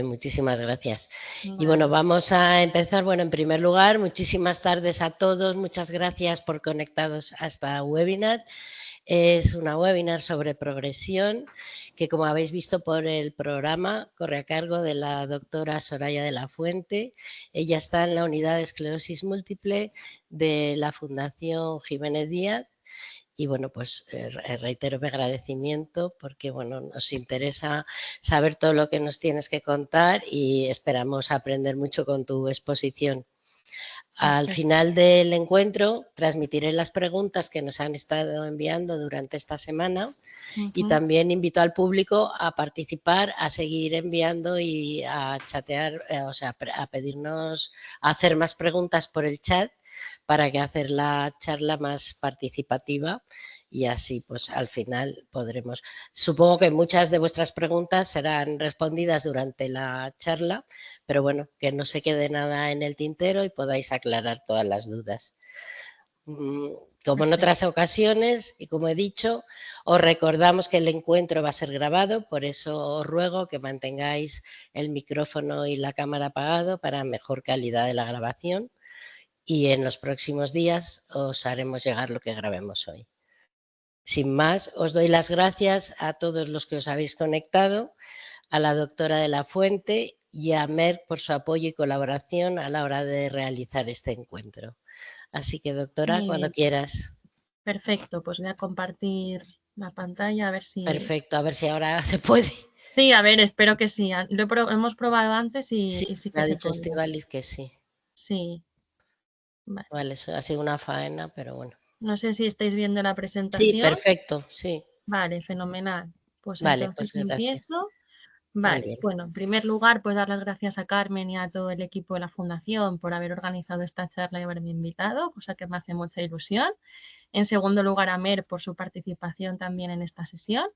Muchísimas gracias. Y Vale. bueno, vamos a empezar. Bueno, en primer lugar, muchísimas tardes a todos. Muchas gracias por conectados a esta webinar. Es una webinar sobre progresión que, como habéis visto por el programa, corre a cargo de la doctora Soraya de la Fuente. Ella está en la unidad de esclerosis múltiple de la Fundación Jiménez Díaz. Y bueno, pues reitero mi agradecimiento porque bueno, nos interesa saber todo lo que nos tienes que contar y esperamos aprender mucho con tu exposición. Al final del encuentro transmitiré las preguntas que nos han estado enviando durante esta semana y también invito al público a participar, a seguir enviando y a chatear, o sea, a pedirnos, a hacer más preguntas por el chat para que hacer la charla más participativa y así pues al final podremos. Supongo que muchas de vuestras preguntas serán respondidas durante la charla, pero bueno, que no se quede nada en el tintero y podáis aclarar todas las dudas. Como en otras ocasiones, y como he dicho, os recordamos que el encuentro va a ser grabado, por eso os ruego que mantengáis el micrófono y la cámara apagado para mejor calidad de la grabación y en los próximos días os haremos llegar lo que grabemos hoy. Sin más, os doy las gracias a todos los que os habéis conectado, a la doctora de la Fuente y a Merck por su apoyo y colaboración a la hora de realizar este encuentro. Así que, doctora, cuando quieras. Perfecto, pues voy a compartir la pantalla a ver si... Perfecto, a ver si ahora se puede. Sí, a ver, espero que sí. Hemos probado antes y sí Me que ha se dicho podía. Estíbaliz que sí. Sí. Vale, eso ha sido una faena, pero bueno. No sé si estáis viendo la presentación. Sí, perfecto, sí. Vale, fenomenal. Pues Vale, entonces pues gracias. empiezo. Muy Vale, bien. bueno, en primer lugar, pues dar las gracias a Carmen y a todo el equipo de la Fundación por haber organizado esta charla y haberme invitado, cosa que me hace mucha ilusión. En segundo lugar, a Mer por su participación también en esta sesión.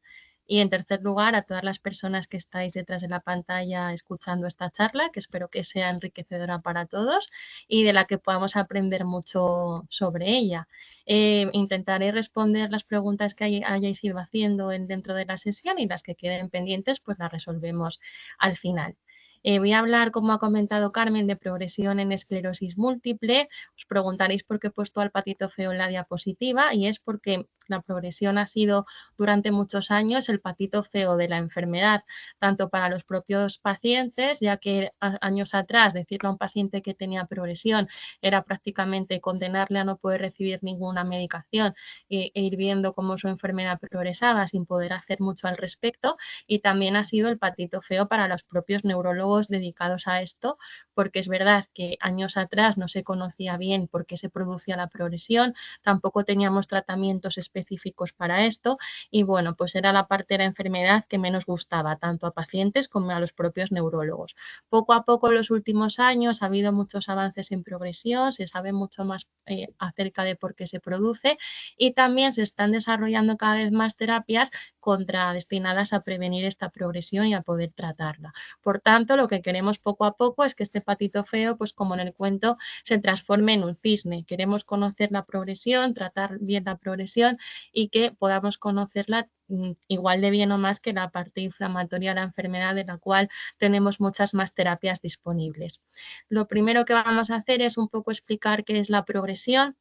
Y en tercer lugar, a todas las personas que estáis detrás de la pantalla escuchando esta charla, que espero que sea enriquecedora para todos y de la que podamos aprender mucho sobre ella. Intentaré responder las preguntas que hayáis ido haciendo dentro de la sesión y las que queden pendientes, pues las resolvemos al final. Voy a hablar, como ha comentado Carmen, de progresión en esclerosis múltiple. Os preguntaréis por qué he puesto al patito feo en la diapositiva y es porque la progresión ha sido durante muchos años el patito feo de la enfermedad, tanto para los propios pacientes, ya que años atrás decirle a un paciente que tenía progresión era prácticamente condenarle a no poder recibir ninguna medicación e ir viendo cómo su enfermedad progresaba sin poder hacer mucho al respecto, y también ha sido el patito feo para los propios neurólogos dedicados a esto, porque es verdad que años atrás no se conocía bien por qué se producía la progresión, tampoco teníamos tratamientos específicos para esto y bueno, pues era la parte de la enfermedad que menos gustaba tanto a pacientes como a los propios neurólogos. Poco a poco en los últimos años ha habido muchos avances en progresión, se sabe mucho más acerca de por qué se produce y también se están desarrollando cada vez más terapias destinadas a prevenir esta progresión y a poder tratarla. Por tanto, lo que queremos poco a poco es que este patito feo, pues como en el cuento, se transforme en un cisne. Queremos conocer la progresión, tratar bien la progresión y que podamos conocerla igual de bien o más que la parte inflamatoria de la enfermedad, de la cual tenemos muchas más terapias disponibles. Lo primero que vamos a hacer es un poco explicar qué es la progresión.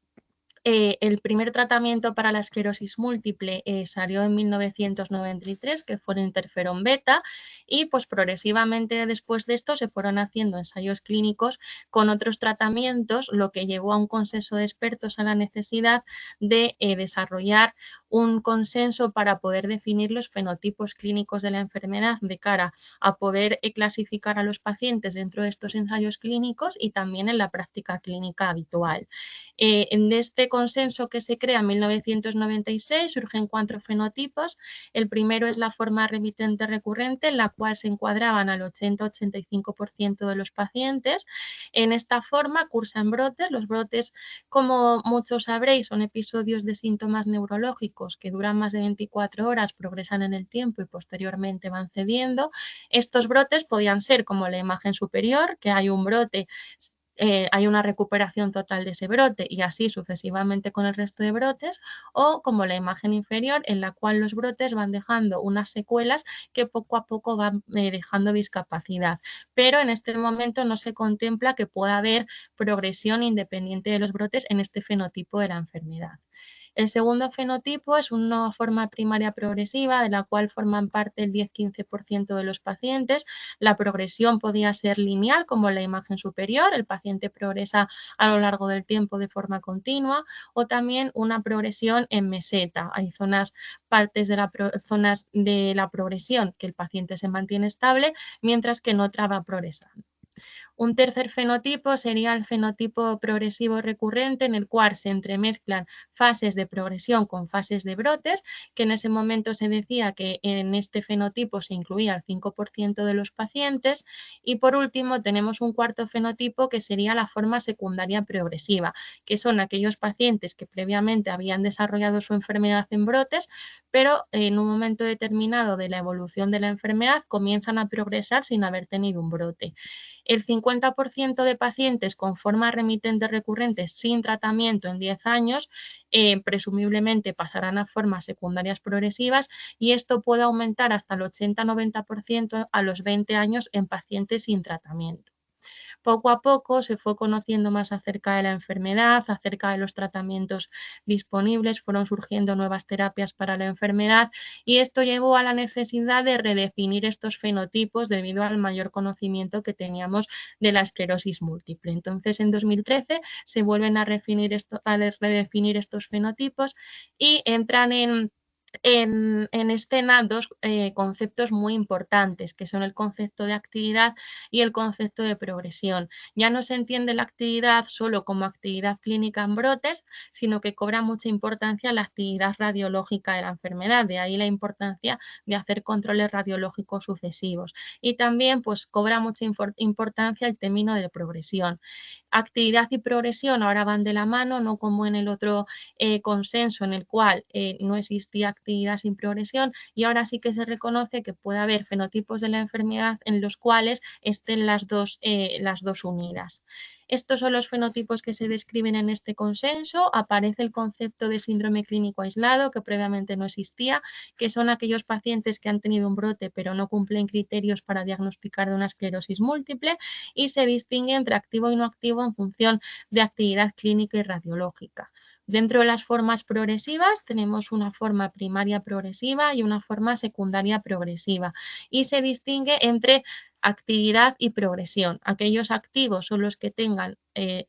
El primer tratamiento para la esclerosis múltiple salió en 1993, que fue el interferón beta, y pues progresivamente después de esto se fueron haciendo ensayos clínicos con otros tratamientos, lo que llevó a un consenso de expertos a la necesidad de desarrollar un consenso para poder definir los fenotipos clínicos de la enfermedad de cara a poder clasificar a los pacientes dentro de estos ensayos clínicos y también en la práctica clínica habitual. En este consenso que se crea en 1996 surgen 4 fenotipos. El primero es la forma remitente recurrente, en la cual se encuadraban al 80-85% de los pacientes. En esta forma cursan brotes. Los brotes, como muchos sabréis, son episodios de síntomas neurológicos que duran más de 24 horas, progresan en el tiempo y posteriormente van cediendo. Estos brotes podían ser como la imagen superior, que hay un brote hay una recuperación total de ese brote y así sucesivamente con el resto de brotes, o como la imagen inferior en la cual los brotes van dejando unas secuelas que poco a poco van dejando discapacidad. Pero en este momento no se contempla que pueda haber progresión independiente de los brotes en este fenotipo de la enfermedad. El segundo fenotipo es una forma primaria progresiva de la cual forman parte el 10-15% de los pacientes. La progresión podía ser lineal, como en la imagen superior, el paciente progresa a lo largo del tiempo de forma continua, o también una progresión en meseta. Hay partes de zonas de la progresión que el paciente se mantiene estable, mientras que en otra va progresando. Un tercer fenotipo sería el fenotipo progresivo recurrente, en el cual se entremezclan fases de progresión con fases de brotes, que en ese momento se decía que en este fenotipo se incluía el 5% de los pacientes. Y por último tenemos un cuarto fenotipo que sería la forma secundaria progresiva, que son aquellos pacientes que previamente habían desarrollado su enfermedad en brotes, pero en un momento determinado de la evolución de la enfermedad comienzan a progresar sin haber tenido un brote. El 50% de pacientes con forma remitente recurrente sin tratamiento en 10 años presumiblemente pasarán a formas secundarias progresivas, y esto puede aumentar hasta el 80-90% a los 20 años en pacientes sin tratamiento. Poco a poco se fue conociendo más acerca de la enfermedad, acerca de los tratamientos disponibles, fueron surgiendo nuevas terapias para la enfermedad, y esto llevó a la necesidad de redefinir estos fenotipos debido al mayor conocimiento que teníamos de la esclerosis múltiple. Entonces, en 2013 se vuelven a redefinir estos fenotipos y entran en escena dos conceptos muy importantes, que son el concepto de actividad y el concepto de progresión. Ya no se entiende la actividad solo como actividad clínica en brotes, sino que cobra mucha importancia la actividad radiológica de la enfermedad, de ahí la importancia de hacer controles radiológicos sucesivos. Y también pues cobra mucha importancia el término de progresión. Actividad y progresión ahora van de la mano, no como en el otro consenso en el cual no existía actividad sin progresión, y ahora sí que se reconoce que puede haber fenotipos de la enfermedad en los cuales estén las dos unidas. Estos son los fenotipos que se describen en este consenso. Aparece el concepto de síndrome clínico aislado, que previamente no existía, que son aquellos pacientes que han tenido un brote pero no cumplen criterios para diagnosticar de una esclerosis múltiple, y se distingue entre activo y no activo en función de actividad clínica y radiológica. Dentro de las formas progresivas tenemos una forma primaria progresiva y una forma secundaria progresiva, y se distingue entre actividad y progresión. Aquellos activos son los que tengan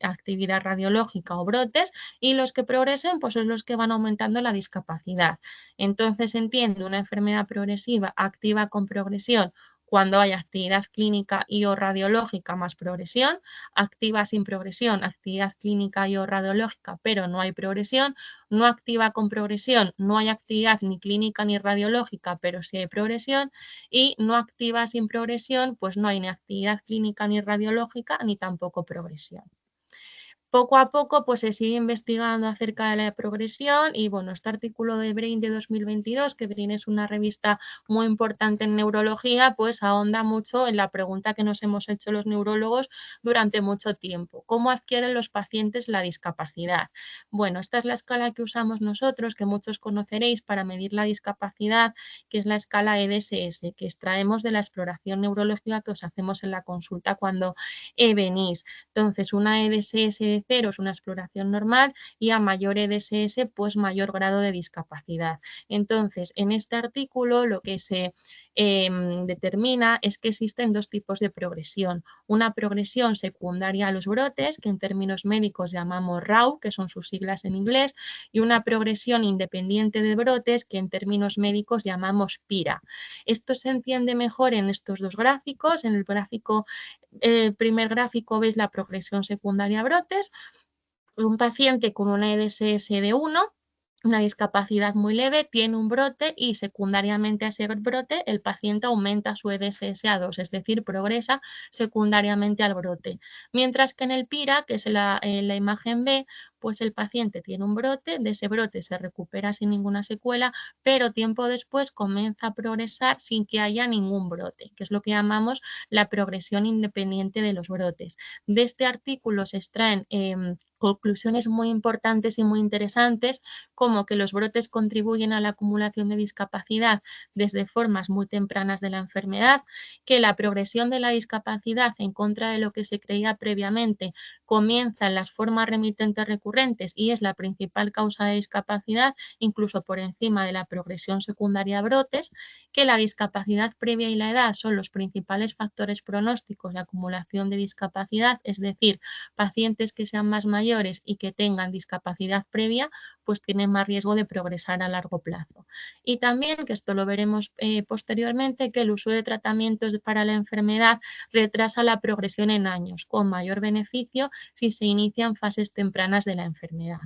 actividad radiológica o brotes, y los que progresen pues son los que van aumentando la discapacidad. Entonces entiendo una enfermedad progresiva activa con progresión cuando hay actividad clínica y o radiológica más progresión, activa sin progresión, actividad clínica y o radiológica, pero no hay progresión, no activa con progresión, no hay actividad ni clínica ni radiológica, pero sí hay progresión, y no activa sin progresión, pues no hay ni actividad clínica ni radiológica, ni tampoco progresión. Poco a poco pues se sigue investigando acerca de la progresión, y bueno, este artículo de Brain de 2022, que Brain es una revista muy importante en neurología, pues ahonda mucho en la pregunta que nos hemos hecho los neurólogos durante mucho tiempo: ¿cómo adquieren los pacientes la discapacidad? Bueno, esta es la escala que usamos nosotros, que muchos conoceréis para medir la discapacidad, que es la escala EDSS, que extraemos de la exploración neurológica que os hacemos en la consulta cuando venís. Entonces, una EDSS de 0 es una exploración normal, y a mayor EDSS, pues mayor grado de discapacidad. Entonces, en este artículo lo que se determina es que existen dos tipos de progresión: una progresión secundaria a los brotes, que en términos médicos llamamos RAW, que son sus siglas en inglés, y una progresión independiente de brotes, que en términos médicos llamamos PIRA. Esto se entiende mejor en estos dos gráficos. En el primer gráfico veis la progresión secundaria a brotes. Un paciente con una EDSS de 1, una discapacidad muy leve, tiene un brote, y secundariamente a ese brote el paciente aumenta su EDSS a 2, es decir, progresa secundariamente al brote. Mientras que en el PIRA, que es la imagen B, pues el paciente tiene un brote, de ese brote se recupera sin ninguna secuela, pero tiempo después comienza a progresar sin que haya ningún brote, que es lo que llamamos la progresión independiente de los brotes. De este artículo se extraen conclusiones muy importantes y muy interesantes, como que los brotes contribuyen a la acumulación de discapacidad desde formas muy tempranas de la enfermedad, que la progresión de la discapacidad en contra de lo que se creía previamente comienza en las formas remitentes recurrentes y es la principal causa de discapacidad, incluso por encima de la progresión secundaria a brotes, que la discapacidad previa y la edad son los principales factores pronósticos de acumulación de discapacidad, es decir, pacientes que sean más mayores y que tengan discapacidad previa, pues tienen más riesgo de progresar a largo plazo. Y también, que esto lo veremos posteriormente, que el uso de tratamientos para la enfermedad retrasa la progresión en años, con mayor beneficio si se inician fases tempranas de la enfermedad.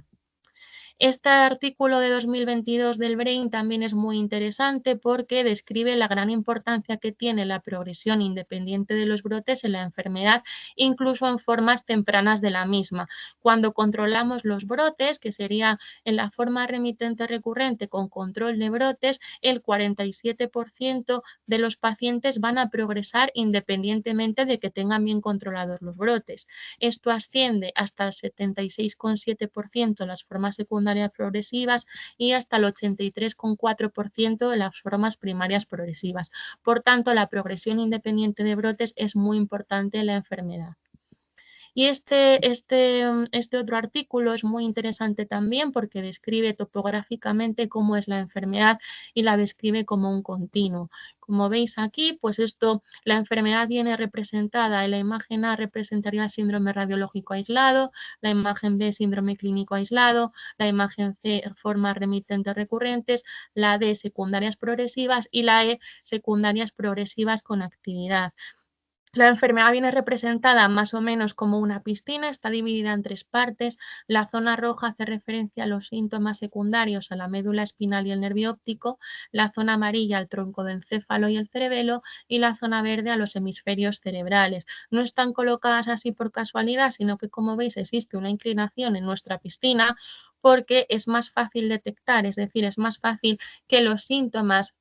Este artículo de 2022 del BRAIN también es muy interesante porque describe la gran importancia que tiene la progresión independiente de los brotes en la enfermedad, incluso en formas tempranas de la misma. Cuando controlamos los brotes, que sería en la forma remitente recurrente con control de brotes, el 47% de los pacientes van a progresar independientemente de que tengan bien controlados los brotes. Esto asciende hasta el 76,7% en las formas secundarias progresivas y hasta el 83,4% de las formas primarias progresivas. Por tanto, la progresión independiente de brotes es muy importante en la enfermedad. Y este otro artículo es muy interesante también porque describe topográficamente cómo es la enfermedad y la describe como un continuo. Como veis aquí, pues la enfermedad viene representada, en la imagen A representaría el síndrome radiológico aislado, la imagen B síndrome clínico aislado, la imagen C formas remitentes recurrentes, la D secundarias progresivas y la E secundarias progresivas con actividad. La enfermedad viene representada más o menos como una piscina, está dividida en tres partes. La zona roja hace referencia a los síntomas secundarios a la médula espinal y el nervio óptico, la zona amarilla al tronco del encéfalo y el cerebelo y la zona verde a los hemisferios cerebrales. No están colocadas así por casualidad, sino que como veis existe una inclinación en nuestra piscina porque es más fácil detectar, es decir, es más fácil que los síntomas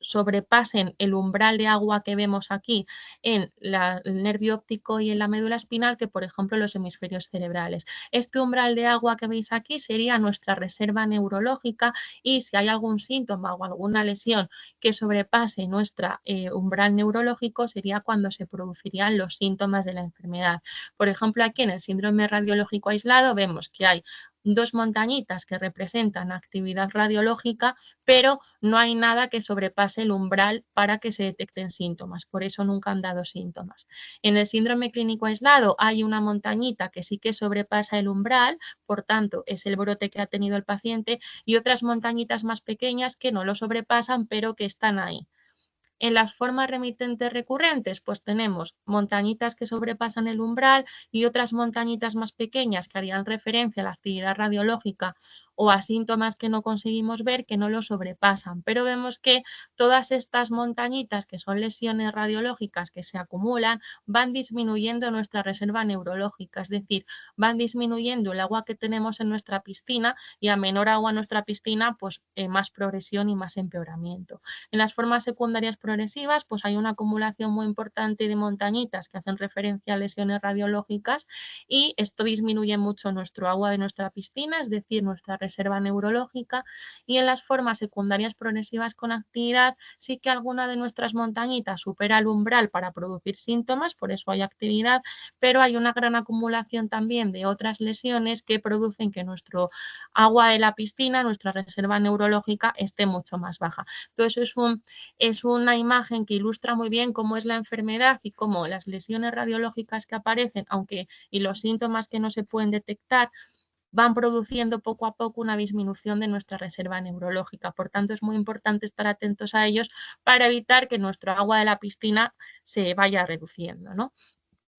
sobrepasen el umbral de agua que vemos aquí en el nervio óptico y en la médula espinal que, por ejemplo, los hemisferios cerebrales. Este umbral de agua que veis aquí sería nuestra reserva neurológica y si hay algún síntoma o alguna lesión que sobrepase nuestro umbral neurológico sería cuando se producirían los síntomas de la enfermedad. Por ejemplo, aquí en el síndrome radiológico aislado vemos que hay dos montañitas que representan actividad radiológica, pero no hay nada que sobrepase el umbral para que se detecten síntomas, por eso nunca han dado síntomas. En el síndrome clínico aislado hay una montañita que sí que sobrepasa el umbral, por tanto es el brote que ha tenido el paciente, y otras montañitas más pequeñas que no lo sobrepasan, pero que están ahí. En las formas remitentes recurrentes, pues tenemos montañitas que sobrepasan el umbral y otras montañitas más pequeñas que harían referencia a la actividad radiológica o a síntomas que no conseguimos ver que no lo sobrepasan. Pero vemos que todas estas montañitas, que son lesiones radiológicas que se acumulan, van disminuyendo nuestra reserva neurológica, es decir, van disminuyendo el agua que tenemos en nuestra piscina y a menor agua en nuestra piscina, pues más progresión y más empeoramiento. En las formas secundarias progresivas, pues hay una acumulación muy importante de montañitas que hacen referencia a lesiones radiológicas y esto disminuye mucho nuestro agua de nuestra piscina, es decir, nuestra reserva neurológica. Y en las formas secundarias progresivas con actividad, sí que alguna de nuestras montañitas supera el umbral para producir síntomas, por eso hay actividad, pero hay una gran acumulación también de otras lesiones que producen que nuestro agua de la piscina, nuestra reserva neurológica, esté mucho más baja. Entonces es una imagen que ilustra muy bien cómo es la enfermedad y cómo las lesiones radiológicas que aparecen, y los síntomas que no se pueden detectar, van produciendo poco a poco una disminución de nuestra reserva neurológica. Por tanto, es muy importante estar atentos a ellos para evitar que nuestro agua de la piscina se vaya reduciendo, ¿no?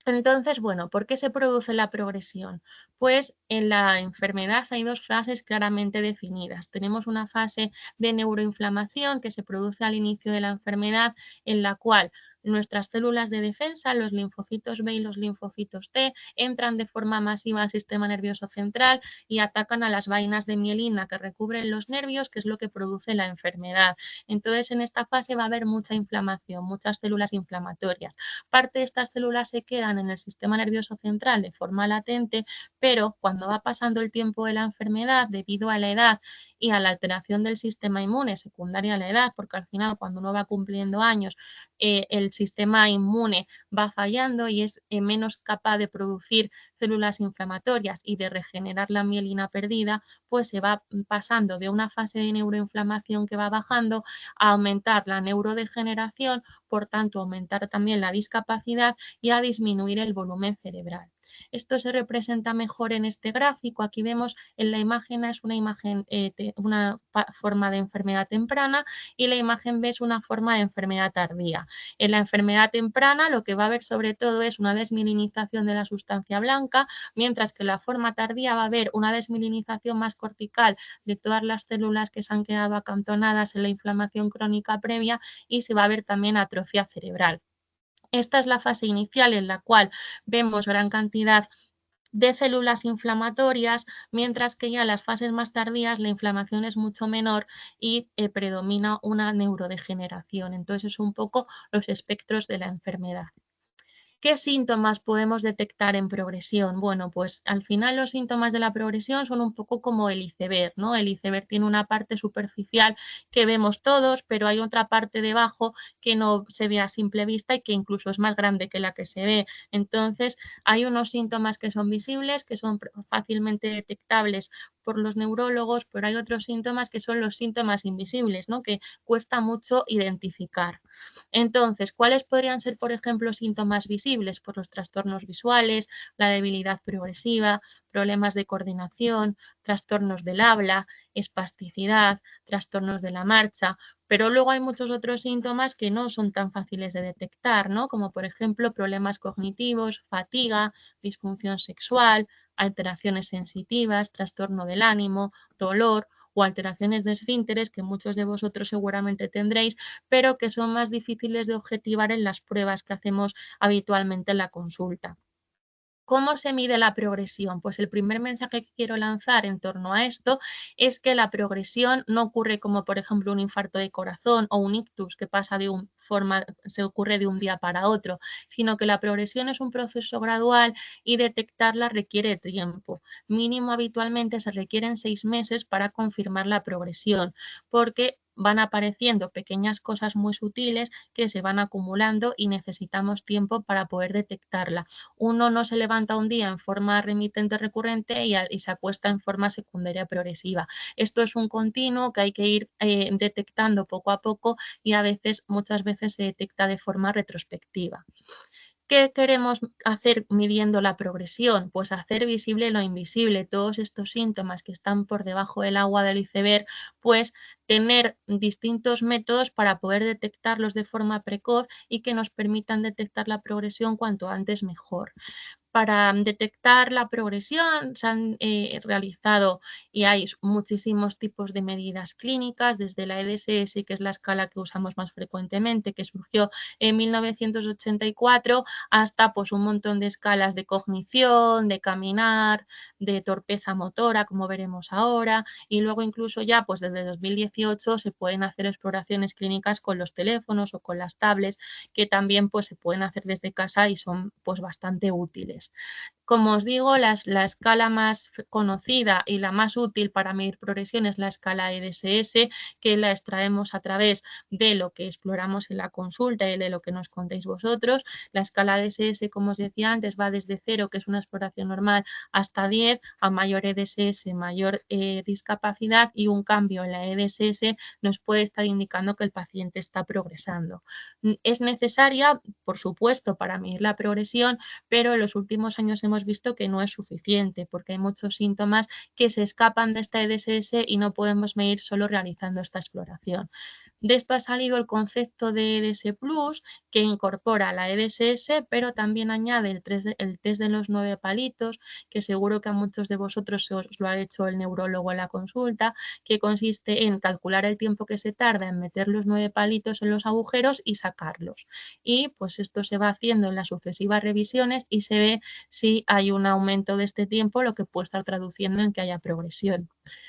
Entonces, bueno, ¿por qué se produce la progresión? Pues en la enfermedad hay dos fases claramente definidas. Tenemos una fase de neuroinflamación que se produce al inicio de la enfermedad, en la cual Nuestras células de defensa, los linfocitos B y los linfocitos T, entran de forma masiva al sistema nervioso central y atacan a las vainas de mielina que recubren los nervios, que es lo que produce la enfermedad. Entonces, en esta fase va a haber mucha inflamación, muchas células inflamatorias. Parte de estas células se quedan en el sistema nervioso central de forma latente, pero cuando va pasando el tiempo de la enfermedad, debido a la edad y a la alteración del sistema inmune secundaria a la edad, porque al final cuando uno va cumpliendo años, el sistema inmune va fallando y es menos capaz de producir células inflamatorias y de regenerar la mielina perdida, pues se va pasando de una fase de neuroinflamación que va bajando a aumentar la neurodegeneración, por tanto aumentar también la discapacidad y a disminuir el volumen cerebral. Esto se representa mejor en este gráfico. Aquí vemos en la imagen A es una imagen, una forma de enfermedad temprana y la imagen B es una forma de enfermedad tardía. En la enfermedad temprana lo que va a haber sobre todo es una desmielinización de la sustancia blanca, mientras que en la forma tardía va a haber una desmielinización más cortical de todas las células que se han quedado acantonadas en la inflamación crónica previa y se va a ver también atrofia cerebral. Esta es la fase inicial en la cual vemos gran cantidad de células inflamatorias, mientras que ya en las fases más tardías la inflamación es mucho menor y predomina una neurodegeneración. Entonces, es un poco los espectros de la enfermedad. ¿Qué síntomas podemos detectar en progresión? Bueno, pues al final los síntomas de la progresión son un poco como el iceberg, ¿no? El iceberg tiene una parte superficial que vemos todos, pero hay otra parte debajo que no se ve a simple vista y que incluso es más grande que la que se ve. Entonces, hay unos síntomas que son visibles, que son fácilmente detectables por los neurólogos, pero hay otros síntomas que son los síntomas invisibles, ¿no? Que cuesta mucho identificar. Entonces, ¿cuáles podrían ser, por ejemplo, síntomas visibles? Por los trastornos visuales, la debilidad progresiva, problemas de coordinación, trastornos del habla, espasticidad, trastornos de la marcha, pero luego hay muchos otros síntomas que no son tan fáciles de detectar, ¿no? Como por ejemplo problemas cognitivos, fatiga, disfunción sexual, alteraciones sensitivas, trastorno del ánimo, dolor o alteraciones de esfínteres que muchos de vosotros seguramente tendréis, pero que son más difíciles de objetivar en las pruebas que hacemos habitualmente en la consulta. ¿Cómo se mide la progresión? Pues el primer mensaje que quiero lanzar en torno a esto es que la progresión no ocurre como, por ejemplo, un infarto de corazón o un ictus que pasa se ocurre de un día para otro, sino que la progresión es un proceso gradual y detectarla requiere tiempo. Mínimo habitualmente se requieren 6 meses para confirmar la progresión, porque van apareciendo pequeñas cosas muy sutiles que se van acumulando y necesitamos tiempo para poder detectarla. Uno no se levanta un día en forma remitente recurrente y se acuesta en forma secundaria progresiva. Esto es un continuo que hay que ir detectando poco a poco y a veces, muchas veces se detecta de forma retrospectiva. ¿Qué queremos hacer midiendo la progresión? Pues hacer visible lo invisible, todos estos síntomas que están por debajo del agua del iceberg, pues tener distintos métodos para poder detectarlos de forma precoz y que nos permitan detectar la progresión cuanto antes mejor. Para detectar la progresión se han realizado y hay muchísimos tipos de medidas clínicas, desde la EDSS, que es la escala que usamos más frecuentemente, que surgió en 1984, hasta pues un montón de escalas de cognición, de caminar, de torpeza motora, como veremos ahora, y luego incluso ya pues desde 2018 se pueden hacer exploraciones clínicas con los teléfonos o con las tablets, que también pues se pueden hacer desde casa y son pues bastante útiles. Como os digo, la escala más conocida y la más útil para medir progresión es la escala EDSS, que la extraemos a través de lo que exploramos en la consulta y de lo que nos contéis vosotros. La escala EDSS, como os decía antes, va desde 0, que es una exploración normal, hasta 10, a mayor EDSS, mayor discapacidad, y un cambio en la EDSS nos puede estar indicando que el paciente está progresando. Es necesaria, por supuesto, para medir la progresión, pero en los últimos años hemos visto que no es suficiente porque hay muchos síntomas que se escapan de esta EDSS y no podemos medir solo realizando esta exploración. De esto ha salido el concepto de EDS Plus, que incorpora la EDSS, pero también añade el test de los 9 palitos, que seguro que a muchos de vosotros se os lo ha hecho el neurólogo en la consulta, que consiste en calcular el tiempo que se tarda en meter los 9 palitos en los agujeros y sacarlos. Y pues esto se va haciendo en las sucesivas revisiones y se ve si hay un aumento de este tiempo, lo que puede estar traduciendo en que haya progresión.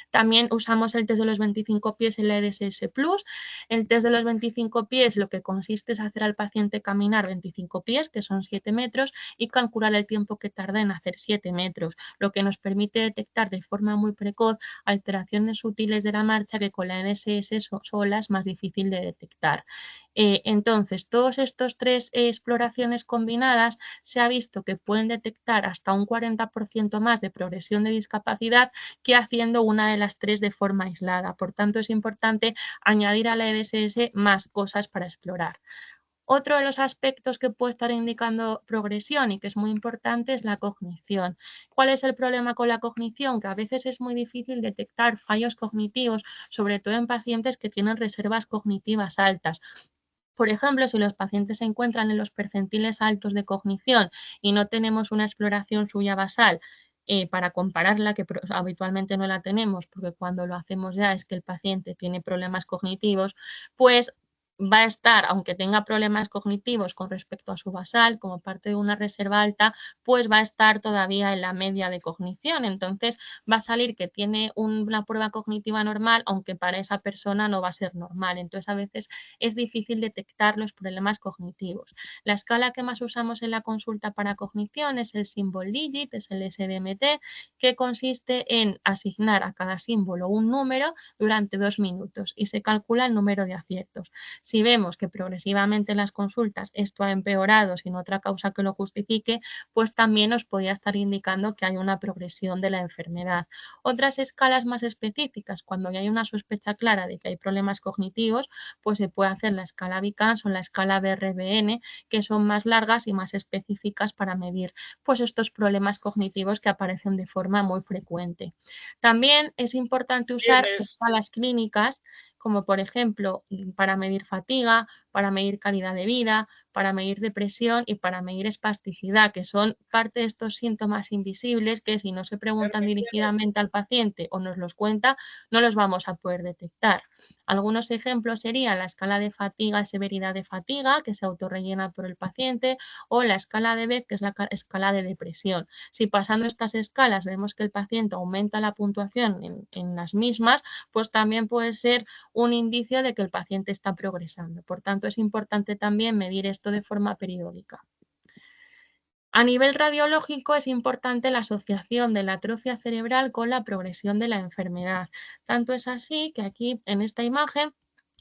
También usamos el test de los 25 pies en la EDSS Plus. El test de los 25 pies lo que consiste es hacer al paciente caminar 25 pies, que son 7 metros, y calcular el tiempo que tarda en hacer 7 metros, lo que nos permite detectar de forma muy precoz alteraciones sutiles de la marcha que con la EDSS sola es más difícil de detectar. Entonces, todos estos tres exploraciones combinadas se ha visto que pueden detectar hasta un 40% más de progresión de discapacidad que haciendo una de las tres de forma aislada. Por tanto, es importante añadir a la EDSS más cosas para explorar. Otro de los aspectos que puede estar indicando progresión y que es muy importante es la cognición. ¿Cuál es el problema con la cognición? Que a veces es muy difícil detectar fallos cognitivos, sobre todo en pacientes que tienen reservas cognitivas altas. Por ejemplo, si los pacientes se encuentran en los percentiles altos de cognición y no tenemos una exploración suya basal, para compararla, que habitualmente no la tenemos, porque cuando lo hacemos ya es que el paciente tiene problemas cognitivos, pues va a estar, aunque tenga problemas cognitivos con respecto a su basal, como parte de una reserva alta, pues va a estar todavía en la media de cognición. Entonces va a salir que tiene una prueba cognitiva normal, aunque para esa persona no va a ser normal. Entonces a veces es difícil detectar los problemas cognitivos. La escala que más usamos en la consulta para cognición es el Symbol Digit, es el SDMT, que consiste en asignar a cada símbolo un número durante 2 minutos y se calcula el número de aciertos. Si vemos que progresivamente en las consultas esto ha empeorado sin otra causa que lo justifique, pues también nos podría estar indicando que hay una progresión de la enfermedad. Otras escalas más específicas, cuando ya hay una sospecha clara de que hay problemas cognitivos, pues se puede hacer la escala Vickans o la escala BRBN, que son más largas y más específicas para medir pues estos problemas cognitivos que aparecen de forma muy frecuente. También es importante usar escalas clínicas, como por ejemplo para medir fatiga, para medir calidad de vida, para medir depresión y para medir espasticidad, que son parte de estos síntomas invisibles que si no se preguntan dirigidamente al paciente o nos los cuenta, no los vamos a poder detectar. Algunos ejemplos serían la escala de fatiga, severidad de fatiga, que se autorrellena por el paciente, o la escala de Beck, que es la escala de depresión. Si pasando estas escalas vemos que el paciente aumenta la puntuación en las mismas, pues también puede ser un indicio de que el paciente está progresando. Por tanto, es importante también medir esto de forma periódica. A nivel radiológico es importante la asociación de la atrofia cerebral con la progresión de la enfermedad. Tanto es así que aquí en esta imagen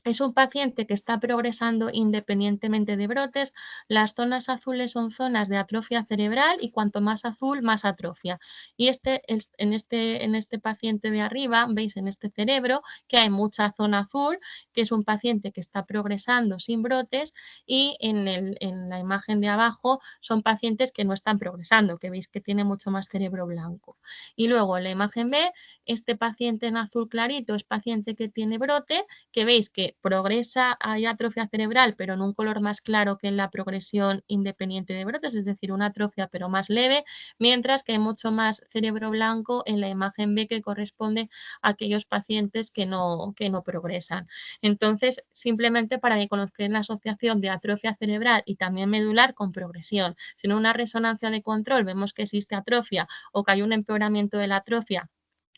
es un paciente que está progresando independientemente de brotes. Las zonas azules son zonas de atrofia cerebral y cuanto más azul, más atrofia. Y en este paciente de arriba, veis en este cerebro que hay mucha zona azul, que es un paciente que está progresando sin brotes, y en la imagen de abajo son pacientes que no están progresando, que veis que tiene mucho más cerebro blanco. Y luego en la imagen B, este paciente en azul clarito es paciente que tiene brote, que veis que progresa, hay atrofia cerebral, pero en un color más claro que en la progresión independiente de brotes, es decir, una atrofia pero más leve, mientras que hay mucho más cerebro blanco en la imagen B, que corresponde a aquellos pacientes que no progresan. Entonces, simplemente para que conozcan la asociación de atrofia cerebral y también medular con progresión. Si en una resonancia de control vemos que existe atrofia o que hay un empeoramiento de la atrofia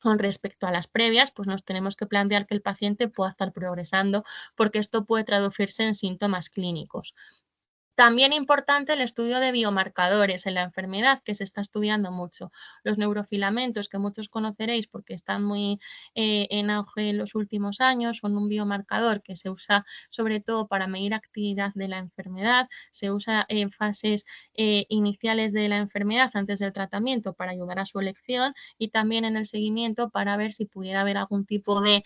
con respecto a las previas, pues nos tenemos que plantear que el paciente pueda estar progresando, porque esto puede traducirse en síntomas clínicos. También importante el estudio de biomarcadores en la enfermedad, que se está estudiando mucho. Los neurofilamentos, que muchos conoceréis porque están muy en auge en los últimos años, son un biomarcador que se usa sobre todo para medir actividad de la enfermedad, se usa en fases iniciales de la enfermedad antes del tratamiento para ayudar a su elección y también en el seguimiento para ver si pudiera haber algún tipo de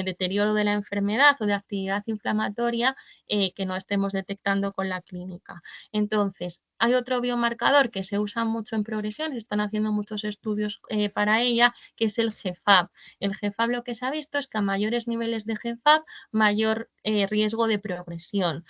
deterioro de la enfermedad o de actividad inflamatoria que no estemos detectando con la clínica. Entonces, Hay otro biomarcador que se usa mucho en progresión, se están haciendo muchos estudios para ella, que es el GFAP. El GFAP lo que se ha visto es que a mayores niveles de GFAP, mayor riesgo de progresión.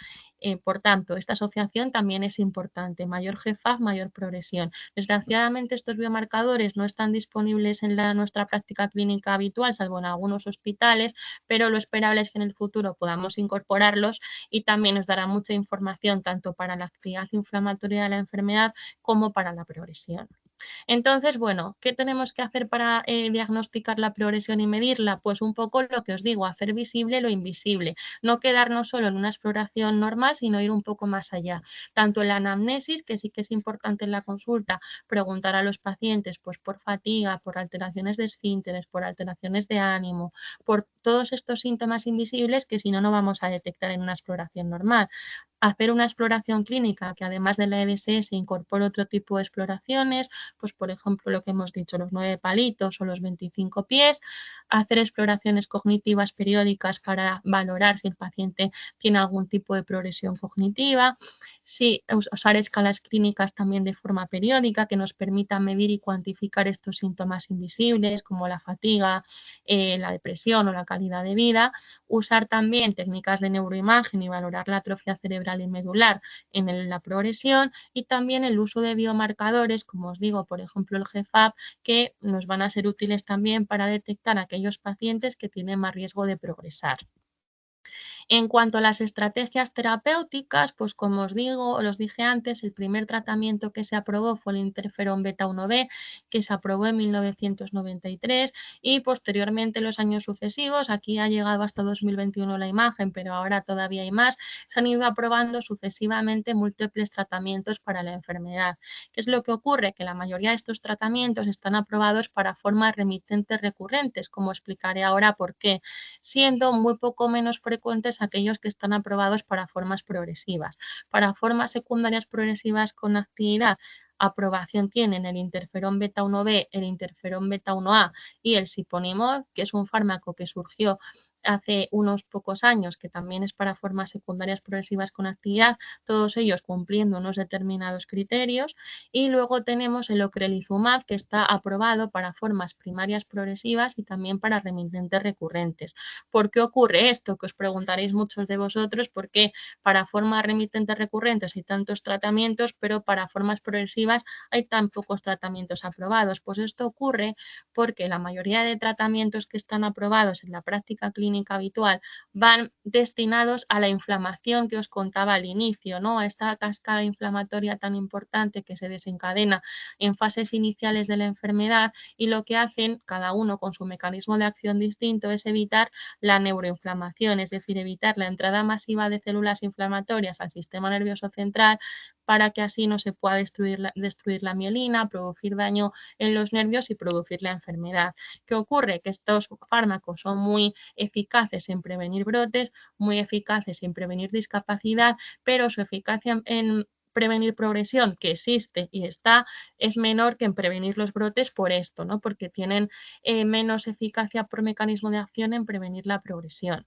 Por tanto, esta asociación también es importante. Mayor GFAP, mayor progresión. Desgraciadamente, estos biomarcadores no están disponibles en nuestra práctica clínica habitual, salvo en algunos hospitales, pero lo esperable es que en el futuro podamos incorporarlos y también nos dará mucha información tanto para la actividad inflamatoria de la enfermedad como para la progresión. Entonces, bueno, ¿qué tenemos que hacer para diagnosticar la progresión y medirla? Pues un poco lo que os digo, hacer visible lo invisible, no quedarnos solo en una exploración normal, sino ir un poco más allá. Tanto en la anamnesis, que sí que es importante en la consulta, preguntar a los pacientes pues por fatiga, por alteraciones de esfínteres, por alteraciones de ánimo, por todos estos síntomas invisibles que si no, no vamos a detectar en una exploración normal. Hacer una exploración clínica que además de la EDSS incorpore otro tipo de exploraciones, pues por ejemplo lo que hemos dicho, los 9 palitos o los 25 pies, hacer exploraciones cognitivas periódicas para valorar si el paciente tiene algún tipo de progresión cognitiva, sí, usar escalas clínicas también de forma periódica que nos permitan medir y cuantificar estos síntomas invisibles como la fatiga, la depresión o la calidad de vida, usar también técnicas de neuroimagen y valorar la atrofia cerebral y medular en la progresión y también el uso de biomarcadores, como os digo, por ejemplo el GFAP, que nos van a ser útiles también para detectar a aquellos pacientes que tienen más riesgo de progresar. En cuanto a las estrategias terapéuticas, pues como os digo, os dije antes, el primer tratamiento que se aprobó fue el interferón beta 1b, que se aprobó en 1993 y posteriormente en los años sucesivos, aquí ha llegado hasta 2021 la imagen, pero ahora todavía hay más, se han ido aprobando sucesivamente múltiples tratamientos para la enfermedad. ¿Qué es lo que ocurre? Que la mayoría de estos tratamientos están aprobados para formas remitentes recurrentes, como explicaré ahora por qué, siendo muy poco menos frecuentes aquellos que están aprobados para formas progresivas. Para formas secundarias progresivas con actividad, aprobación tienen el interferón beta 1b, el interferón beta 1a y el siponimod, que es un fármaco que surgió hace unos pocos años, que también es para formas secundarias progresivas con actividad, todos ellos cumpliendo unos determinados criterios. Y luego tenemos el ocrelizumab, que está aprobado para formas primarias progresivas y también para remitentes recurrentes. ¿Por qué ocurre esto? Que os preguntaréis muchos de vosotros, ¿por qué para formas remitentes recurrentes hay tantos tratamientos, pero para formas progresivas hay tan pocos tratamientos aprobados? Pues esto ocurre porque la mayoría de tratamientos que están aprobados en la práctica clínica habitual van destinados a la inflamación que os contaba al inicio, ¿no? A esta cascada inflamatoria tan importante que se desencadena en fases iniciales de la enfermedad y lo que hacen cada uno con su mecanismo de acción distinto es evitar la neuroinflamación, es decir, evitar la entrada masiva de células inflamatorias al sistema nervioso central para que así no se pueda destruir la mielina, producir daño en los nervios y producir la enfermedad. ¿Qué ocurre? Que estos fármacos son muy eficaces en prevenir brotes, muy eficaces en prevenir discapacidad, pero su eficacia en prevenir progresión, que existe y está, es menor que en prevenir los brotes por esto, ¿no? Porque tienen menos eficacia por mecanismo de acción en prevenir la progresión.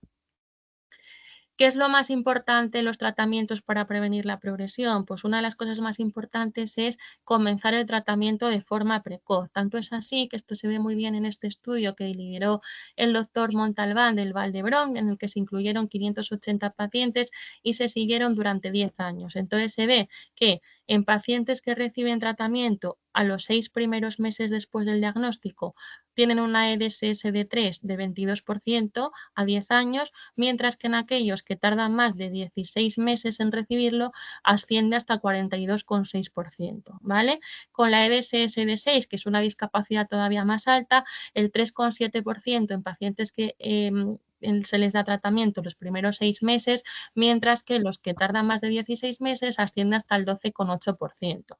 ¿Qué es lo más importante en los tratamientos para prevenir la progresión? Pues una de las cosas más importantes es comenzar el tratamiento de forma precoz. Tanto es así que esto se ve muy bien en este estudio que lideró el doctor Montalbán del Vall d'Hebron, en el que se incluyeron 580 pacientes y se siguieron durante 10 años. Entonces se ve que en pacientes que reciben tratamiento a los 6 primeros meses después del diagnóstico tienen una EDSS de 3 de 22% a 10 años, mientras que en aquellos que tardan más de 16 meses en recibirlo asciende hasta 42,6%, ¿vale? Con la EDSS de 6, que es una discapacidad todavía más alta, el 3,7% en pacientes que se les da tratamiento los primeros 6 meses, mientras que los que tardan más de 16 meses asciende hasta el 12,8%.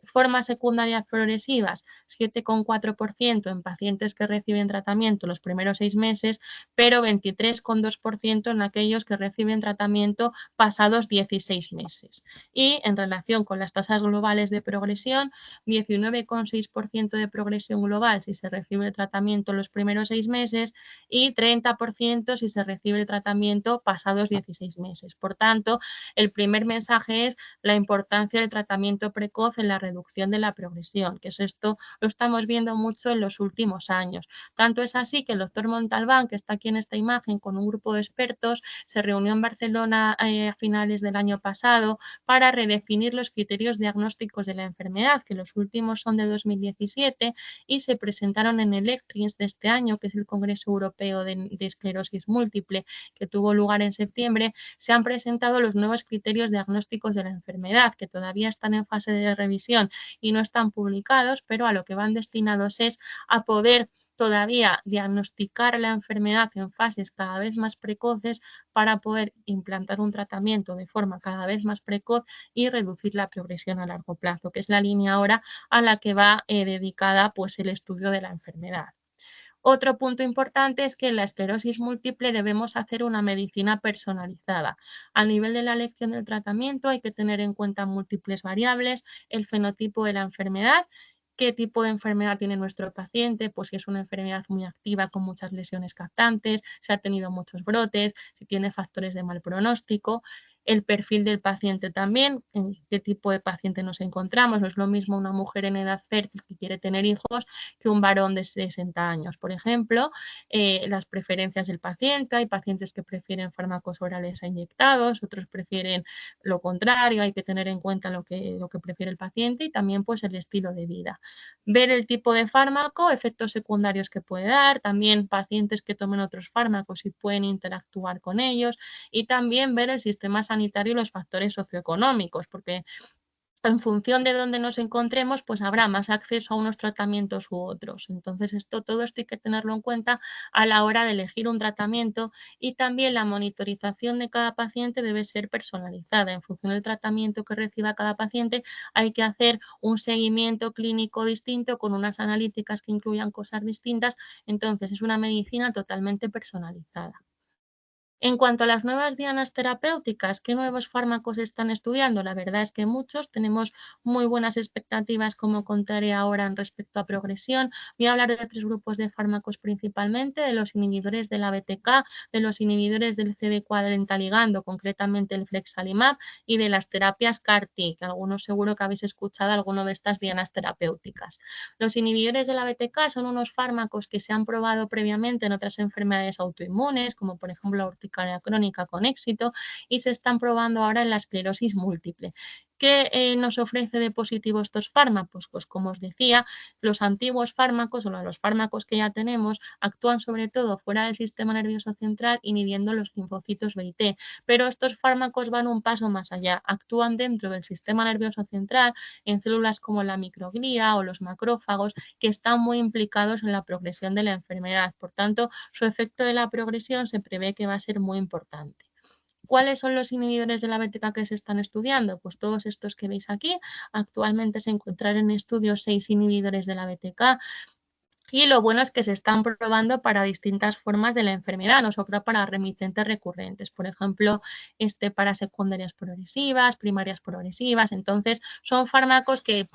Formas secundarias progresivas, 7,4% en pacientes que reciben tratamiento los primeros 6 meses, pero 23,2% en aquellos que reciben tratamiento pasados 16 meses. Y en relación con las tasas globales de progresión, 19,6% de progresión global si se recibe el tratamiento los primeros 6 meses y 30% tratamiento si se recibe el tratamiento pasados 16 meses. Por tanto, el primer mensaje es la importancia del tratamiento precoz en la reducción de la progresión, que es esto lo estamos viendo mucho en los últimos años. Tanto es así que el doctor Montalbán, que está aquí en esta imagen con un grupo de expertos, se reunió en Barcelona a finales del año pasado para redefinir los criterios diagnósticos de la enfermedad, que los últimos son de 2017 y se presentaron en el ECTRIMS de este año, que es el Congreso Europeo de Esclerosis Múltiple, que tuvo lugar en septiembre. Se han presentado los nuevos criterios diagnósticos de la enfermedad, que todavía están en fase de revisión y no están publicados, pero a lo que van destinados es a poder todavía diagnosticar la enfermedad en fases cada vez más precoces para poder implantar un tratamiento de forma cada vez más precoz y reducir la progresión a largo plazo, que es la línea ahora a la que va dedicada pues, el estudio de la enfermedad. Otro punto importante es que en la esclerosis múltiple debemos hacer una medicina personalizada. A nivel de la elección del tratamiento hay que tener en cuenta múltiples variables, el fenotipo de la enfermedad, qué tipo de enfermedad tiene nuestro paciente, pues si es una enfermedad muy activa con muchas lesiones captantes, si ha tenido muchos brotes, si tiene factores de mal pronóstico, el perfil del paciente también, en qué tipo de paciente nos encontramos. No es lo mismo una mujer en edad fértil que quiere tener hijos que un varón de 60 años, por ejemplo. Las preferencias del paciente, hay pacientes que prefieren fármacos orales a inyectados, otros prefieren lo contrario, hay que tener en cuenta lo que prefiere el paciente y también pues el estilo de vida. Ver el tipo de fármaco, efectos secundarios que puede dar, también pacientes que tomen otros fármacos y pueden interactuar con ellos y también ver el sistema sanitario y los factores socioeconómicos, porque en función de dónde nos encontremos, pues habrá más acceso a unos tratamientos u otros. Entonces, todo esto hay que tenerlo en cuenta a la hora de elegir un tratamiento y también la monitorización de cada paciente debe ser personalizada. En función del tratamiento que reciba cada paciente, hay que hacer un seguimiento clínico distinto con unas analíticas que incluyan cosas distintas. Entonces, es una medicina totalmente personalizada. En cuanto a las nuevas dianas terapéuticas, ¿qué nuevos fármacos están estudiando? La verdad es que muchos, tenemos muy buenas expectativas, como contaré ahora en respecto a progresión. Voy a hablar de 3 grupos de fármacos principalmente, de los inhibidores de la BTK, de los inhibidores del CD40 ligando, concretamente el Flexalimab, y de las terapias CAR-T, que algunos seguro que habéis escuchado alguna de estas dianas terapéuticas. Los inhibidores de la BTK son unos fármacos que se han probado previamente en otras enfermedades autoinmunes, como por ejemplo la urticaria crónica con éxito, y se están probando ahora en la esclerosis múltiple. ¿Qué nos ofrece de positivo estos fármacos? Pues como os decía, los antiguos fármacos o los fármacos que ya tenemos actúan sobre todo fuera del sistema nervioso central inhibiendo los linfocitos B y T, pero estos fármacos van un paso más allá, actúan dentro del sistema nervioso central en células como la microglía o los macrófagos que están muy implicados en la progresión de la enfermedad. Por tanto, su efecto de la progresión se prevé que va a ser muy importante. ¿Cuáles son los inhibidores de la BTK que se están estudiando? Pues todos estos que veis aquí. Actualmente se encuentran en estudio 6 inhibidores de la BTK. Y lo bueno es que se están probando para distintas formas de la enfermedad, no solo para remitentes recurrentes. Por ejemplo, para secundarias progresivas, primarias progresivas. Entonces, son fármacos que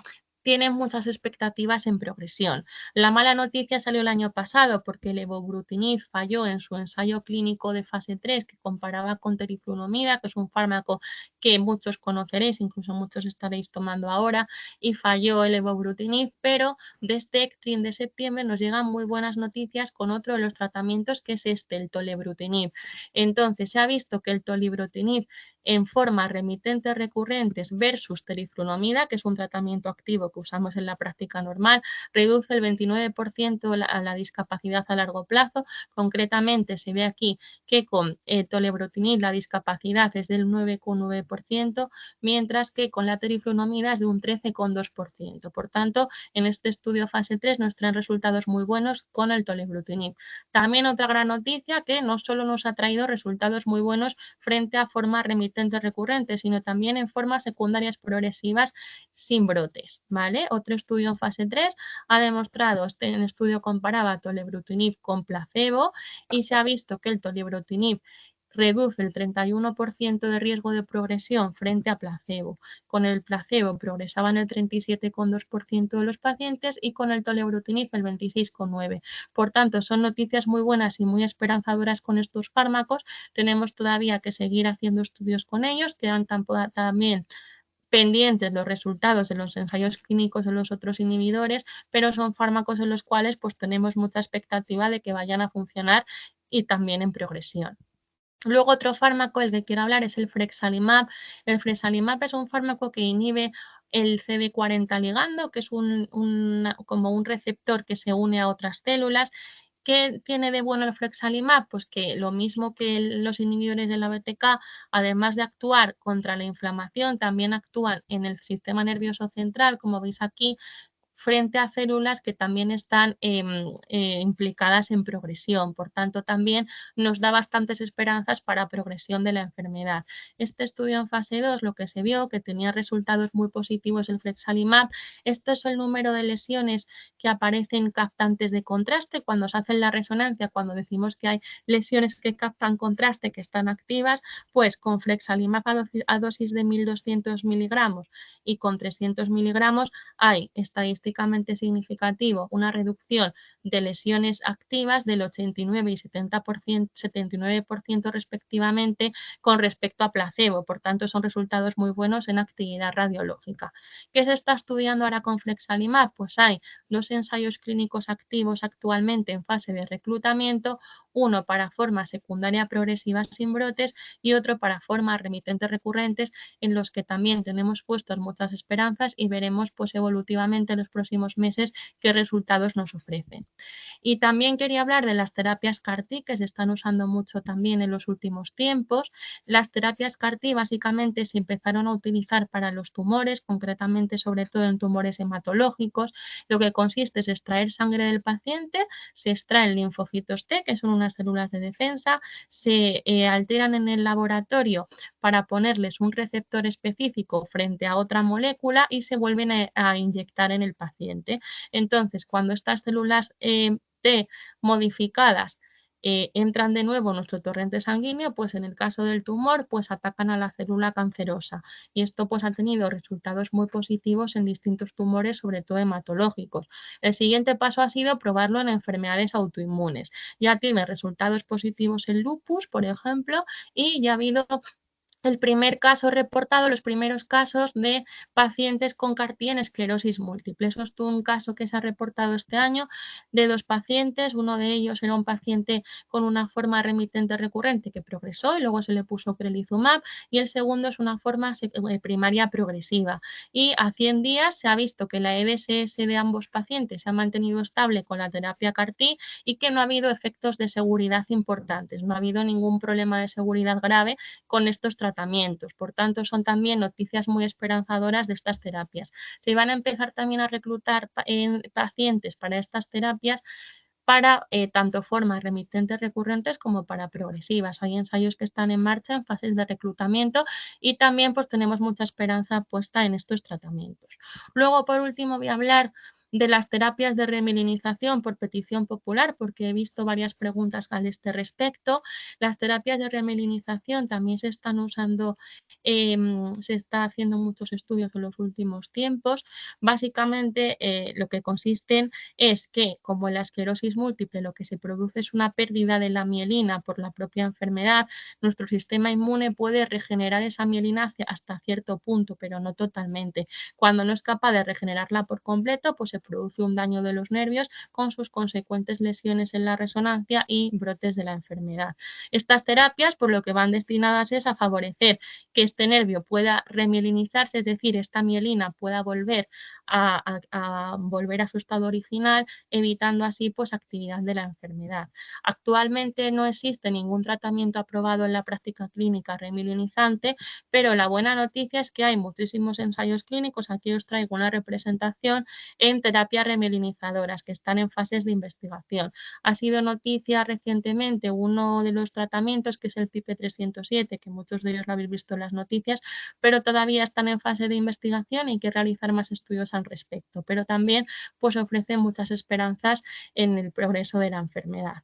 tienen muchas expectativas en progresión. La mala noticia salió el año pasado porque el evobrutinib falló en su ensayo clínico de fase 3 que comparaba con teriflunomida, que es un fármaco que muchos conoceréis, incluso muchos estaréis tomando ahora, y falló el evobrutinib, pero de este ECTRIMS de septiembre nos llegan muy buenas noticias con otro de los tratamientos que es el tolebrutinib. Entonces, se ha visto que el tolebrutinib en formas remitentes recurrentes versus teriflunomida, que es un tratamiento activo que usamos en la práctica normal, reduce el 29% la discapacidad a largo plazo. Concretamente, se ve aquí que con tolebrutinib la discapacidad es del 9,9%, mientras que con la teriflunomida es de un 13,2%. Por tanto, en este estudio fase 3 nos traen resultados muy buenos con el tolebrutinib. También otra gran noticia que no solo nos ha traído resultados muy buenos frente a formas remitentes recurrentes, sino también en formas secundarias progresivas sin brotes, ¿vale? Otro estudio en fase 3 ha demostrado, en estudio comparaba tolebrutinib con placebo y se ha visto que el tolebrutinib reduce el 31% de riesgo de progresión frente a placebo. Con el placebo progresaban el 37,2% de los pacientes y con el tolebrutinib el 26,9%. Por tanto, son noticias muy buenas y muy esperanzadoras con estos fármacos. Tenemos todavía que seguir haciendo estudios con ellos, quedan también pendientes los resultados de los ensayos clínicos de los otros inhibidores, pero son fármacos en los cuales pues tenemos mucha expectativa de que vayan a funcionar y también en progresión. Luego otro fármaco del que quiero hablar es el frexalimab. El frexalimab es un fármaco que inhibe el CD40 ligando, que es como un receptor que se une a otras células. ¿Qué tiene de bueno el frexalimab? Pues que lo mismo que los inhibidores de la BTK, además de actuar contra la inflamación, también actúan en el sistema nervioso central, como veis aquí, frente a células que también están implicadas en progresión. Por tanto, también nos da bastantes esperanzas para progresión de la enfermedad. Este estudio en fase 2 lo que se vio que tenía resultados muy positivos el frexalimab. Esto es el número de lesiones que aparecen captantes de contraste cuando se hace la resonancia, cuando decimos que hay lesiones que captan contraste que están activas, pues con frexalimab a dosis de 1.200 miligramos y con 300 miligramos hay estadísticamente significativo una reducción de lesiones activas del 89 y 79% respectivamente con respecto a placebo. Por tanto, son resultados muy buenos en actividad radiológica. ¿Qué se está estudiando ahora con frexalimab? Pues hay 2 ensayos clínicos activos actualmente en fase de reclutamiento, uno para formas secundarias progresivas sin brotes y otro para formas remitentes recurrentes, en los que también tenemos puestas muchas esperanzas y veremos pues evolutivamente en los próximos meses qué resultados nos ofrecen. Y también quería hablar de las terapias CAR-T que se están usando mucho también en los últimos tiempos. Las terapias CAR-T básicamente se empezaron a utilizar para los tumores, concretamente sobre todo en tumores hematológicos. Lo que consiste es extraer sangre del paciente, se extraen linfocitos T, que son unas células de defensa, se alteran en el laboratorio para ponerles un receptor específico frente a otra molécula y se vuelven a inyectar en el paciente. Entonces, cuando estas células T modificadas entran de nuevo en nuestro torrente sanguíneo, pues en el caso del tumor, pues atacan a la célula cancerosa. Y esto pues ha tenido resultados muy positivos en distintos tumores, sobre todo hematológicos. El siguiente paso ha sido probarlo en enfermedades autoinmunes. Ya tiene resultados positivos en lupus, por ejemplo, y ya ha habido el primer caso reportado, los primeros casos de pacientes con CAR-T en esclerosis múltiple. Eso es un caso que se ha reportado este año de 2 pacientes. Uno de ellos era un paciente con una forma remitente recurrente que progresó y luego se le puso crelizumab, y el segundo es una forma primaria progresiva. Y a 100 días se ha visto que la EDSS de ambos pacientes se ha mantenido estable con la terapia CAR-T y que no ha habido efectos de seguridad importantes. No ha habido ningún problema de seguridad grave con estos tratamientos. Por tanto, son también noticias muy esperanzadoras de estas terapias. Se van a empezar también a reclutar pacientes para estas terapias para tanto formas remitentes recurrentes como para progresivas. Hay ensayos que están en marcha en fases de reclutamiento y también pues tenemos mucha esperanza puesta en estos tratamientos. Luego, por último, voy a hablar de las terapias de remilinización por petición popular, porque he visto varias preguntas a este respecto. Las terapias de remilinización también se están usando, se está haciendo muchos estudios en los últimos tiempos. Básicamente, lo que consisten es que, como en la esclerosis múltiple, lo que se produce es una pérdida de la mielina por la propia enfermedad, nuestro sistema inmune puede regenerar esa mielina hasta cierto punto, pero no totalmente. Cuando no es capaz de regenerarla por completo, pues se produce un daño de los nervios con sus consecuentes lesiones en la resonancia y brotes de la enfermedad. Estas terapias, por lo que van destinadas es a favorecer que este nervio pueda remielinizarse, es decir, esta mielina pueda volver volver a su estado original, evitando así pues actividad de la enfermedad. Actualmente no existe ningún tratamiento aprobado en la práctica clínica remielinizante, pero la buena noticia es que hay muchísimos ensayos clínicos. Aquí os traigo una representación en terapias remilinizadoras que están en fases de investigación. Ha sido noticia recientemente uno de los tratamientos que es el PIPE 307, que muchos de ellos lo habéis visto en las noticias, pero todavía están en fase de investigación y hay que realizar más estudios al respecto, pero también pues ofrecen muchas esperanzas en el progreso de la enfermedad.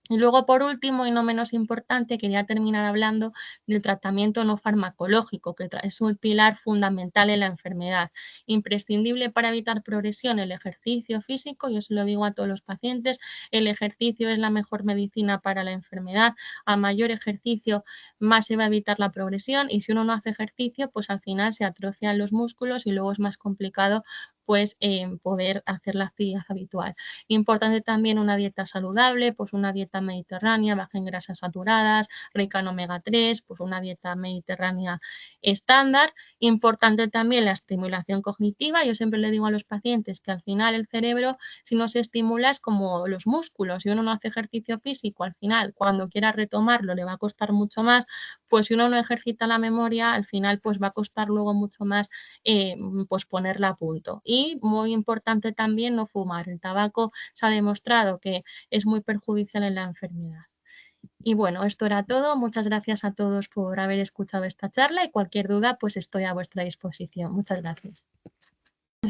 Y luego, por último, y no menos importante, quería terminar hablando del tratamiento no farmacológico, que es un pilar fundamental en la enfermedad. Imprescindible para evitar progresión, el ejercicio físico, yo se lo digo a todos los pacientes, el ejercicio es la mejor medicina para la enfermedad. A mayor ejercicio, más se va a evitar la progresión, y si uno no hace ejercicio, pues al final se atrofian los músculos y luego es más complicado pues poder hacer la actividad habitual. Importante también una dieta saludable, pues una dieta mediterránea, baja en grasas saturadas, rica en omega 3, pues una dieta mediterránea estándar. Importante también la estimulación cognitiva. Yo siempre le digo a los pacientes que al final el cerebro, si no se estimula, es como los músculos. Si uno no hace ejercicio físico, al final, cuando quiera retomarlo, le va a costar mucho más. Pues si uno no ejercita la memoria, al final pues va a costar luego mucho más pues ponerla a punto. Y muy importante también no fumar. El tabaco se ha demostrado que es muy perjudicial en la enfermedad. Y bueno, esto era todo. Muchas gracias a todos por haber escuchado esta charla y cualquier duda pues estoy a vuestra disposición. Muchas gracias.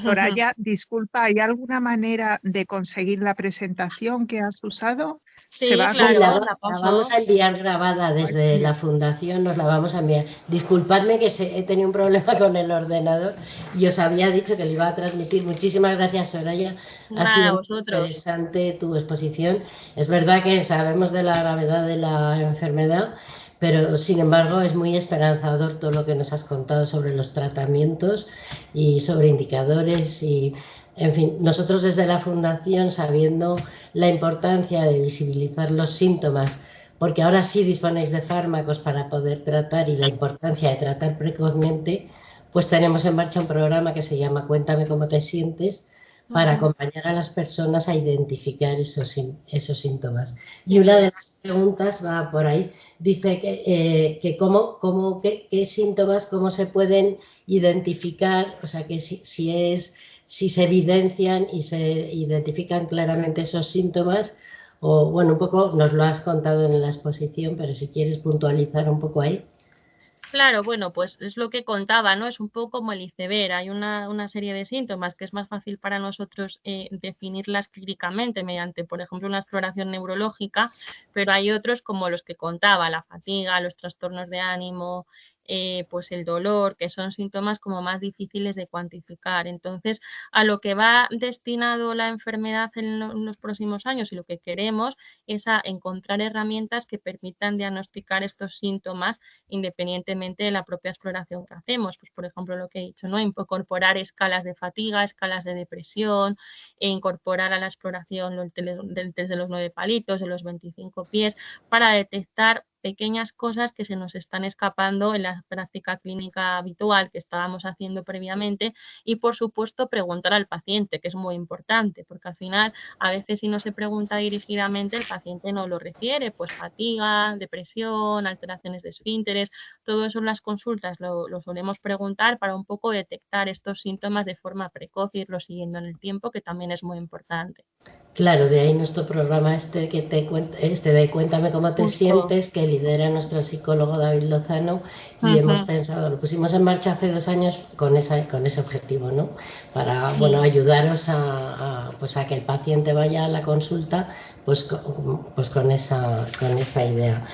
Soraya, disculpa, ¿hay alguna manera de conseguir la presentación que has usado? Sí, claro, Sí, la la paso. vamos a enviar grabada desde la fundación, nos la vamos a enviar. Disculpadme que he tenido un problema con el ordenador y os había dicho que le iba a transmitir. Muchísimas gracias, Soraya. Ha sido muy interesante tu exposición. Es verdad que sabemos de la gravedad de la enfermedad, pero sin embargo es muy esperanzador todo lo que nos has contado sobre los tratamientos y sobre indicadores y, en fin, nosotros desde la Fundación, sabiendo la importancia de visibilizar los síntomas, porque ahora sí disponéis de fármacos para poder tratar y la importancia de tratar precozmente, pues tenemos en marcha un programa que se llama Cuéntame cómo te sientes, para acompañar a las personas a identificar esos síntomas. Y una de las preguntas va por ahí, dice que qué síntomas, cómo se pueden identificar, o sea, que si se evidencian y se identifican claramente esos síntomas, o bueno, un poco nos lo has contado en la exposición, pero si quieres puntualizar un poco ahí. Claro, bueno, pues es lo que contaba, ¿no? Es un poco como el iceberg. Hay una serie de síntomas que es más fácil para nosotros definirlas clínicamente mediante, por ejemplo, una exploración neurológica, pero hay otros como los que contaba, la fatiga, los trastornos de ánimo, pues el dolor, que son síntomas como más difíciles de cuantificar. Entonces, a lo que va destinado la enfermedad en los próximos años y lo que queremos es a encontrar herramientas que permitan diagnosticar estos síntomas independientemente de la propia exploración que hacemos. Pues, por ejemplo, lo que he dicho, ¿no? Incorporar escalas de fatiga, escalas de depresión, e incorporar a la exploración del test de los 9 palitos, de los 25 pies, para detectar pequeñas cosas que se nos están escapando en la práctica clínica habitual que estábamos haciendo previamente y, por supuesto, preguntar al paciente, que es muy importante, porque al final, a veces si no se pregunta dirigidamente, el paciente no lo refiere, pues fatiga, depresión, alteraciones de esfínteres, todo eso en las consultas lo solemos preguntar para un poco detectar estos síntomas de forma precoz y irlos siguiendo en el tiempo, que también es muy importante. Claro, de ahí nuestro programa de Cuéntame cómo te sientes, que lidera nuestro psicólogo David Lozano, y hemos pensado, lo pusimos en marcha hace 2 años con ese objetivo, ¿no? Para ayudaros a que el paciente vaya a la consulta pues con esa idea.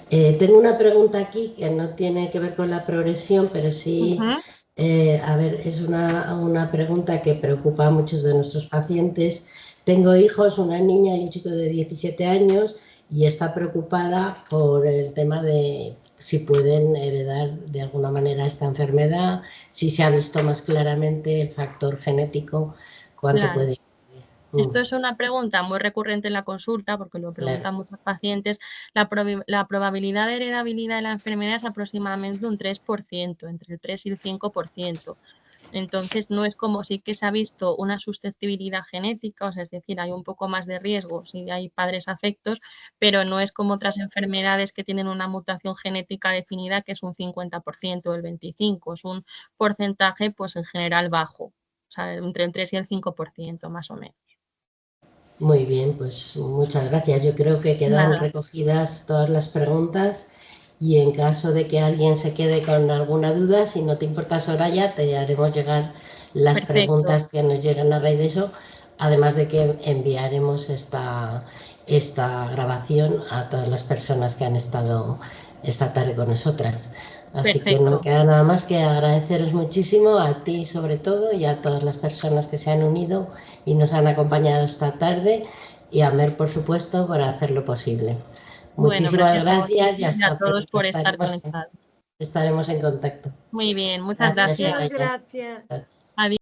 Tengo una pregunta aquí que no tiene que ver con la progresión, pero sí, a ver, es una pregunta que preocupa a muchos de nuestros pacientes. Tengo hijos, una niña y un chico de 17 años, y está preocupada por el tema de si pueden heredar de alguna manera esta enfermedad, si se ha visto más claramente el factor genético, cuánto puede influir. Esto es una pregunta muy recurrente en la consulta, porque lo preguntan muchos pacientes. La probabilidad de heredabilidad de la enfermedad es aproximadamente un 3%, entre el 3 y el 5%. Entonces, no es como sí que se ha visto una susceptibilidad genética, o sea, es decir, hay un poco más de riesgo si hay padres afectos, pero no es como otras enfermedades que tienen una mutación genética definida, que es un 50% o el 25%, es un porcentaje, pues en general bajo, o sea, entre el 3 y el 5% más o menos. Muy bien, pues muchas gracias. Yo creo que quedan recogidas todas las preguntas, y en caso de que alguien se quede con alguna duda, si no te importa, Soraya, te haremos llegar las preguntas que nos llegan a raíz de eso. además de que enviaremos esta grabación a todas las personas que han estado esta tarde con nosotras. Así que no me queda nada más que agradeceros muchísimo, a ti sobre todo, y a todas las personas que se han unido y nos han acompañado esta tarde, y a Mer, por supuesto, por hacerlo posible. Muchísimas gracias y hasta todos por estar conectados. Estaremos en contacto. Muy bien, muchas gracias. Muchas gracias. Adiós.